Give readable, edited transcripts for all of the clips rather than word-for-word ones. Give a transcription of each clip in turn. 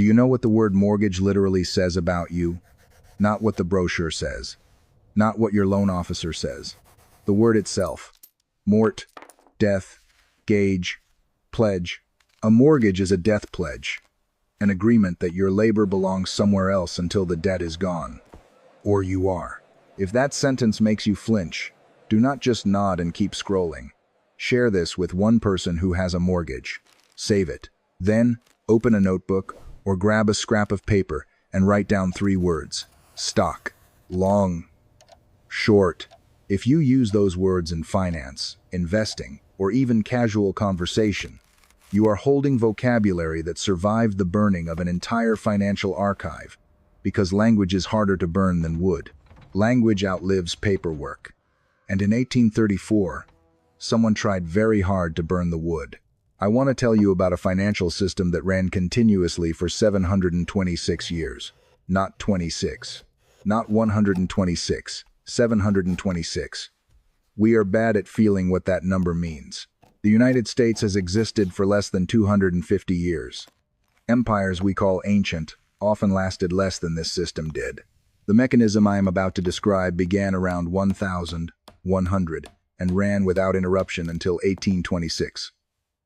Do you know what the word mortgage literally says about you? Not what the brochure says. Not what your loan officer says. The word itself. Mort, death, gage, pledge. A mortgage is a death pledge, an agreement that your labor belongs somewhere else until the debt is gone. Or you are. If that sentence makes you flinch, do not just nod and keep scrolling. Share this with one person who has a mortgage. Save it. Then, open a notebook or grab a scrap of paper and write down 3 words. Stock. Long. Short. If you use those words in finance, investing, or even casual conversation, you are holding vocabulary that survived the burning of an entire financial archive, because language is harder to burn than wood. Language outlives paperwork. And in 1834, someone tried very hard to burn the wood. I want to tell you about a financial system that ran continuously for 726 years. Not 26. Not 126. 726. We are bad at feeling what that number means. The United States has existed for less than 250 years. Empires we call ancient often lasted less than this system did. The mechanism I am about to describe began around 1100 and ran without interruption until 1826.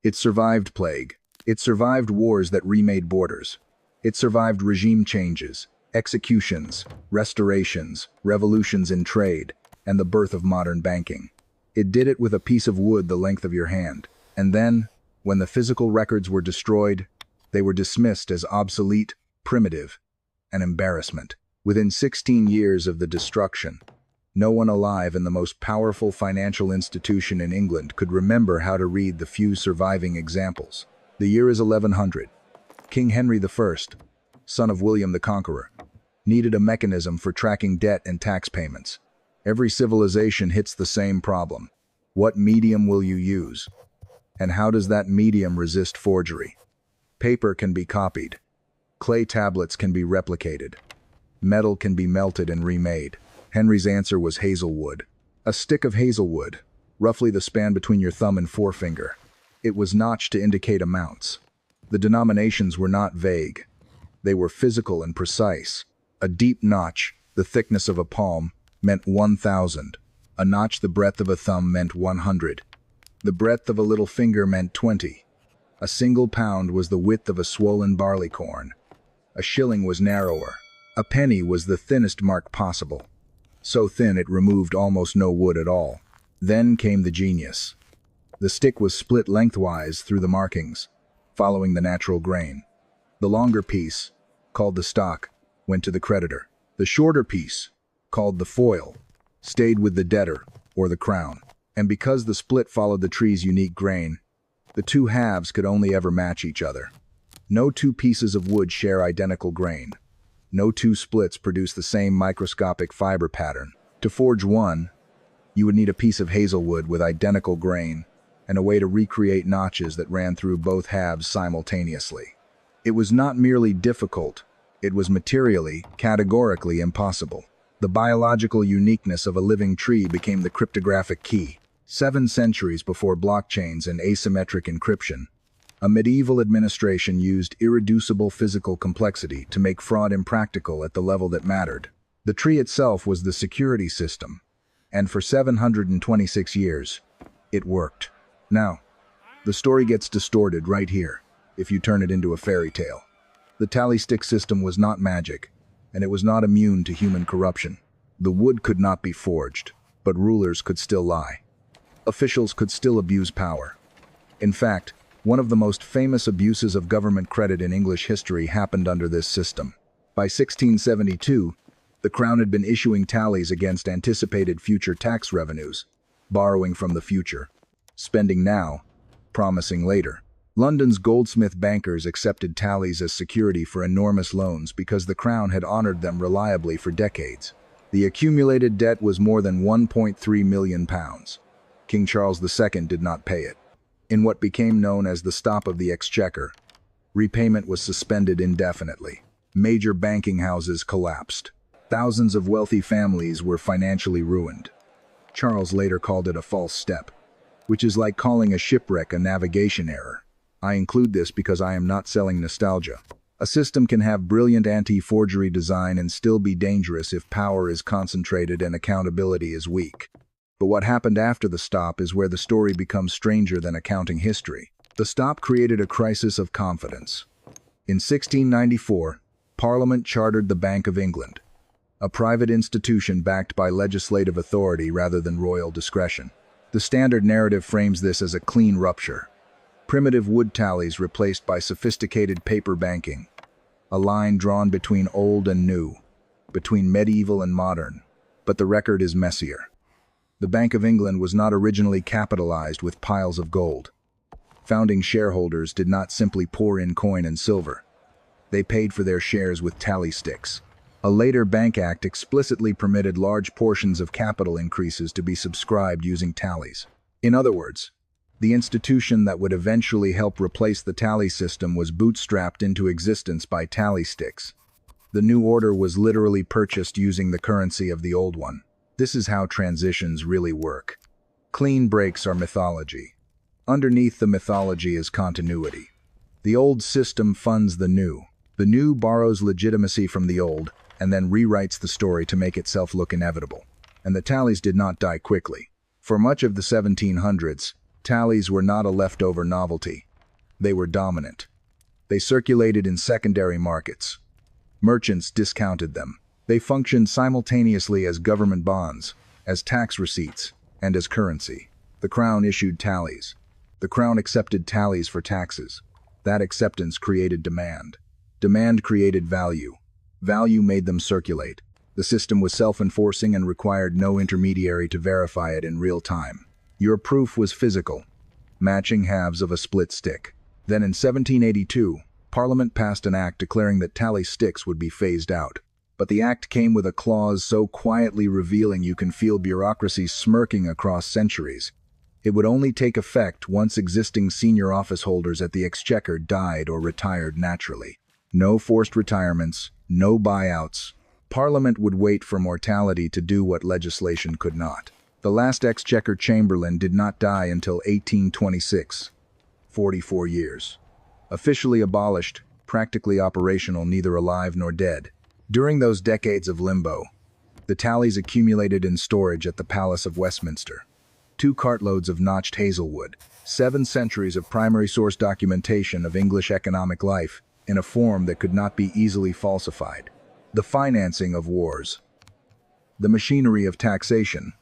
It survived plague. It survived wars that remade borders. It survived regime changes, executions, restorations, revolutions in trade, and the birth of modern banking. It did it with a piece of wood the length of your hand. And then, when the physical records were destroyed, they were dismissed as obsolete, primitive, and embarrassment. Within 16 years of the destruction, no one alive in the most powerful financial institution in England could remember how to read the few surviving examples. The year is 1100. King Henry I, son of William the Conqueror, needed a mechanism for tracking debt and tax payments. Every civilization hits the same problem. What medium will you use? And how does that medium resist forgery? Paper can be copied. Clay tablets can be replicated. Metal can be melted and remade. Henry's answer was hazelwood. A stick of hazelwood, roughly the span between your thumb and forefinger. It was notched to indicate amounts. The denominations were not vague. They were physical and precise. A deep notch, the thickness of a palm, meant 1,000. A notch the breadth of a thumb meant 100. The breadth of a little finger meant 20. A single pound was the width of a swollen barley corn. A shilling was narrower. A penny was the thinnest mark possible. So thin it removed almost no wood at all. Then came the genius. The stick was split lengthwise through the markings, following the natural grain. The longer piece, called the stock, went to the creditor. The shorter piece, called the foil, stayed with the debtor, or the crown. And because the split followed the tree's unique grain, the two halves could only ever match each other. No two pieces of wood share identical grain. No two splits produce the same microscopic fiber pattern. To forge one, you would need a piece of hazelwood with identical grain and a way to recreate notches that ran through both halves simultaneously. It was not merely difficult, it was materially, categorically impossible. The biological uniqueness of a living tree became the cryptographic key. 7 centuries before blockchains and asymmetric encryption, a medieval administration used irreducible physical complexity to make fraud impractical at the level that mattered. The tree itself was the security system, and for 726 years, it worked. Now, the story gets distorted right here, if you turn it into a fairy tale. The tally stick system was not magic, and it was not immune to human corruption. The wood could not be forged, but rulers could still lie. Officials could still abuse power. In fact, one of the most famous abuses of government credit in English history happened under this system. By 1672, the Crown had been issuing tallies against anticipated future tax revenues, borrowing from the future, spending now, promising later. London's goldsmith bankers accepted tallies as security for enormous loans because the Crown had honored them reliably for decades. The accumulated debt was more than £1.3 million. King Charles II did not pay it. In what became known as the Stop of the Exchequer, repayment was suspended indefinitely. Major banking houses collapsed. Thousands of wealthy families were financially ruined. Charles later called it a false step, which is like calling a shipwreck a navigation error. I include this because I am not selling nostalgia. A system can have brilliant anti-forgery design and still be dangerous if power is concentrated and accountability is weak. But what happened after the stop is where the story becomes stranger than accounting history. The stop created a crisis of confidence. In 1694, Parliament chartered the Bank of England, a private institution backed by legislative authority rather than royal discretion. The standard narrative frames this as a clean rupture. Primitive wood tallies replaced by sophisticated paper banking. A line drawn between old and new, between medieval and modern. But the record is messier. The Bank of England was not originally capitalized with piles of gold. Founding shareholders did not simply pour in coin and silver. They paid for their shares with tally sticks. A later Bank Act explicitly permitted large portions of capital increases to be subscribed using tallies. In other words, the institution that would eventually help replace the tally system was bootstrapped into existence by tally sticks. The new order was literally purchased using the currency of the old one. This is how transitions really work. Clean breaks are mythology. Underneath the mythology is continuity. The old system funds the new. The new borrows legitimacy from the old, and then rewrites the story to make itself look inevitable. And the tallies did not die quickly. For much of the 1700s, tallies were not a leftover novelty. They were dominant. They circulated in secondary markets. Merchants discounted them. They functioned simultaneously as government bonds, as tax receipts, and as currency. The Crown issued tallies. The Crown accepted tallies for taxes. That acceptance created demand. Demand created value. Value made them circulate. The system was self-enforcing and required no intermediary to verify it in real time. Your proof was physical, matching halves of a split stick. Then in 1782, Parliament passed an act declaring that tally sticks would be phased out. But the act came with a clause so quietly revealing you can feel bureaucracy smirking across centuries. It would only take effect once existing senior office holders at the Exchequer died or retired naturally. No forced retirements, no buyouts. Parliament would wait for mortality to do what legislation could not. The last Exchequer Chamberlain did not die until 1826. 44 years. Officially abolished, practically operational, neither alive nor dead. During those decades of limbo, the tallies accumulated in storage at the Palace of Westminster. 2 cartloads of notched hazelwood, 7 centuries of primary source documentation of English economic life in a form that could not be easily falsified. The financing of wars, the machinery of taxation,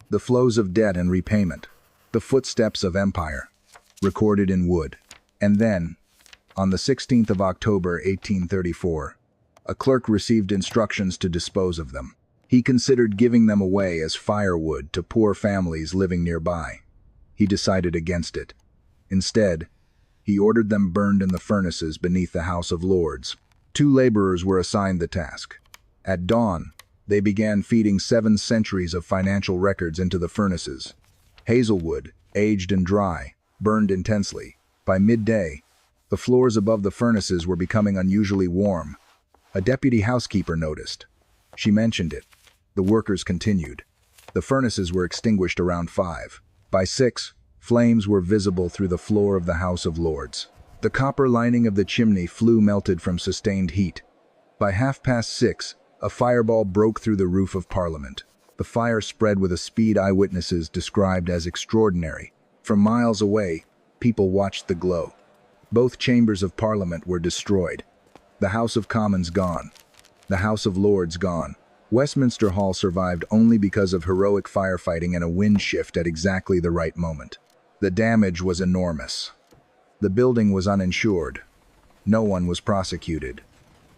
the flows of debt and repayment, the footsteps of empire, recorded in wood. And then, on the 16th of October 1834, a clerk received instructions to dispose of them. He considered giving them away as firewood to poor families living nearby. He decided against it. Instead, he ordered them burned in the furnaces beneath the House of Lords. 2 laborers were assigned the task. At dawn, they began feeding 7 centuries of financial records into the furnaces. Hazelwood, aged and dry, burned intensely. By midday, the floors above the furnaces were becoming unusually warm. A deputy housekeeper noticed. She mentioned it. The workers continued. The furnaces were extinguished around 5. By 6, flames were visible through the floor of the House of Lords. The copper lining of the chimney flue melted from sustained heat. By 6:30, a fireball broke through the roof of Parliament. The fire spread with a speed eyewitnesses described as extraordinary. From miles away, people watched the glow. Both chambers of Parliament were destroyed. The House of Commons gone. The House of Lords gone. Westminster Hall survived only because of heroic firefighting and a wind shift at exactly the right moment. The damage was enormous. The building was uninsured. No one was prosecuted.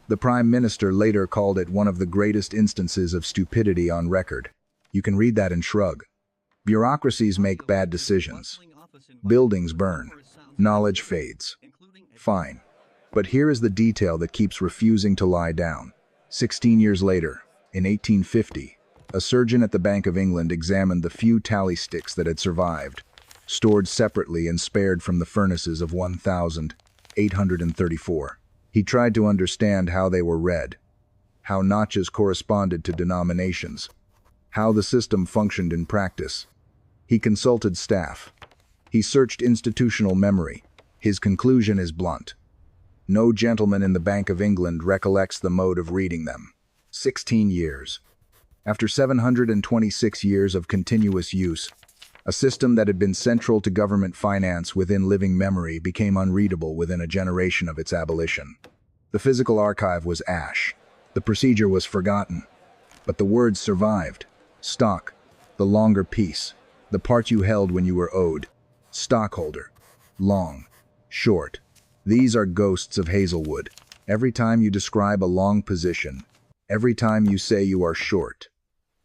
The Prime Minister later called it one of the greatest instances of stupidity on record. You can read that and shrug. Bureaucracies make bad decisions. Buildings burn. Knowledge fades. Fine. But here is the detail that keeps refusing to lie down. 16 years later, in 1850, a surgeon at the Bank of England examined the few tally sticks that had survived, stored separately and spared from the furnaces of 1,834. He tried to understand how they were read, how notches corresponded to denominations, how the system functioned in practice. He consulted staff. He searched institutional memory. His conclusion is blunt. No gentleman in the Bank of England recollects the mode of reading them. 16 years. After 726 years of continuous use, a system that had been central to government finance within living memory became unreadable within a generation of its abolition. The physical archive was ash. The procedure was forgotten. But the words survived. Stock, the longer piece, the part you held when you were owed. Stockholder, long, short. These are ghosts of Hazelwood. Every time you describe a long position, every time you say you are short,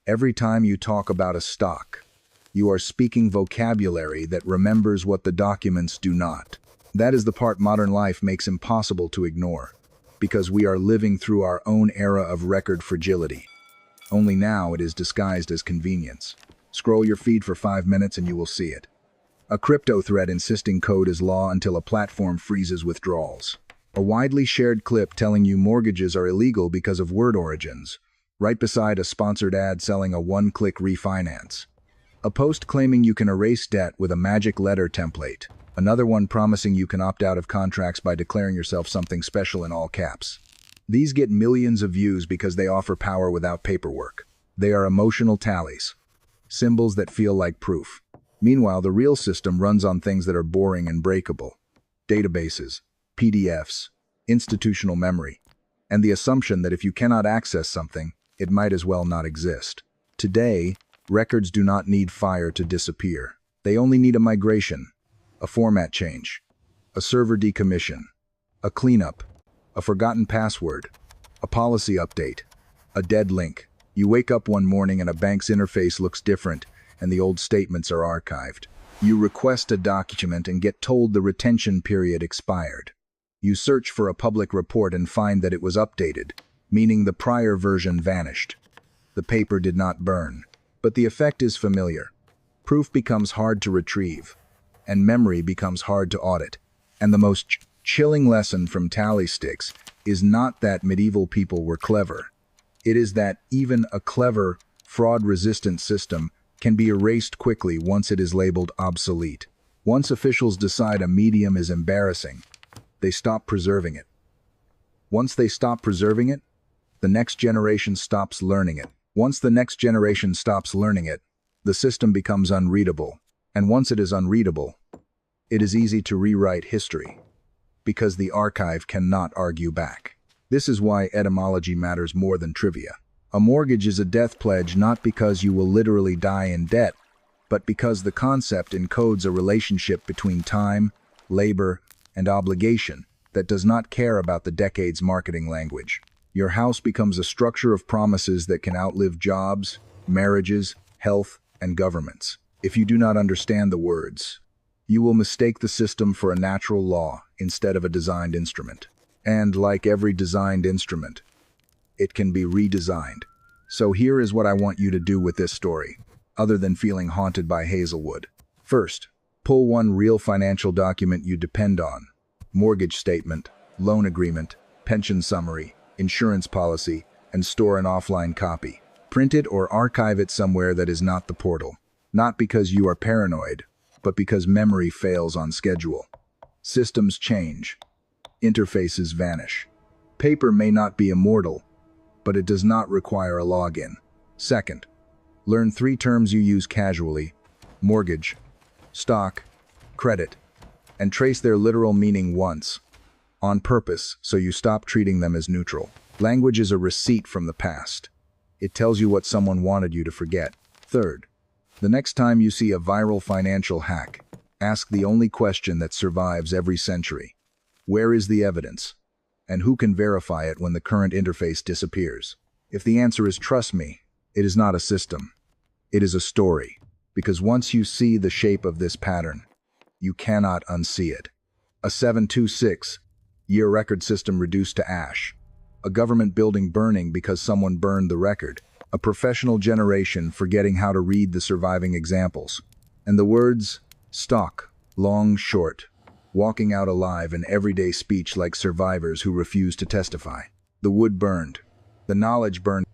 every time you talk about a stock, you are speaking vocabulary that remembers what the documents do not. That is the part modern life makes impossible to ignore, because we are living through our own era of record fragility. Only now it is disguised as convenience. Scroll your feed for 5 minutes and you will see it. A crypto thread insisting code is law until a platform freezes withdrawals. A widely shared clip telling you mortgages are illegal because of word origins, right beside a sponsored ad selling a one-click refinance. A post claiming you can erase debt with a magic letter template. Another one promising you can opt out of contracts by declaring yourself something special in all caps. These get millions of views because they offer power without paperwork. They are emotional tallies, symbols that feel like proof. Meanwhile, the real system runs on things that are boring and breakable. Databases, PDFs, institutional memory, and the assumption that if you cannot access something, it might as well not exist. Today, records do not need fire to disappear. They only need a migration, a format change, a server decommission, a cleanup, a forgotten password, a policy update, a dead link. You wake up one morning and a bank's interface looks different and the old statements are archived. You request a document and get told the retention period expired. You search for a public report and find that it was updated, meaning the prior version vanished. The paper did not burn, but the effect is familiar. Proof becomes hard to retrieve, and memory becomes hard to audit. And the most chilling lesson from tally sticks is not that medieval people were clever. It is that even a clever, fraud-resistant system can be erased quickly once it is labeled obsolete. Once officials decide a medium is embarrassing, they stop preserving it. Once they stop preserving it, the next generation stops learning it. Once the next generation stops learning it, the system becomes unreadable. And once it is unreadable, it is easy to rewrite history, because the archive cannot argue back. This is why etymology matters more than trivia. A mortgage is a death pledge not because you will literally die in debt, but because the concept encodes a relationship between time, labor, and obligation that does not care about the decade's marketing language. Your house becomes a structure of promises that can outlive jobs, marriages, health, and governments. If you do not understand the words, you will mistake the system for a natural law instead of a designed instrument. And like every designed instrument, it can be redesigned. So here is what I want you to do with this story, other than feeling haunted by Hazelwood. First, pull one real financial document you depend on: mortgage statement, loan agreement, pension summary, insurance policy, and store an offline copy. Print it or archive it somewhere that is not the portal. Not because you are paranoid, but because memory fails on schedule. Systems change. Interfaces vanish. Paper may not be immortal, but it does not require a login. Second, learn 3 terms you use casually: mortgage, stock, credit, and trace their literal meaning once, on purpose, so you stop treating them as neutral. Language is a receipt from the past. It tells you what someone wanted you to forget. Third, the next time you see a viral financial hack, ask the only question that survives every century: where is the evidence? And who can verify it when the current interface disappears? If the answer is trust me, it is not a system. It is a story. Because once you see the shape of this pattern, you cannot unsee it. A 726-year record system reduced to ash. A government building burning because someone burned the record. A professional generation forgetting how to read the surviving examples. And the words, stock, long, short, walking out alive in everyday speech like survivors who refuse to testify. The wood burned. The knowledge burned.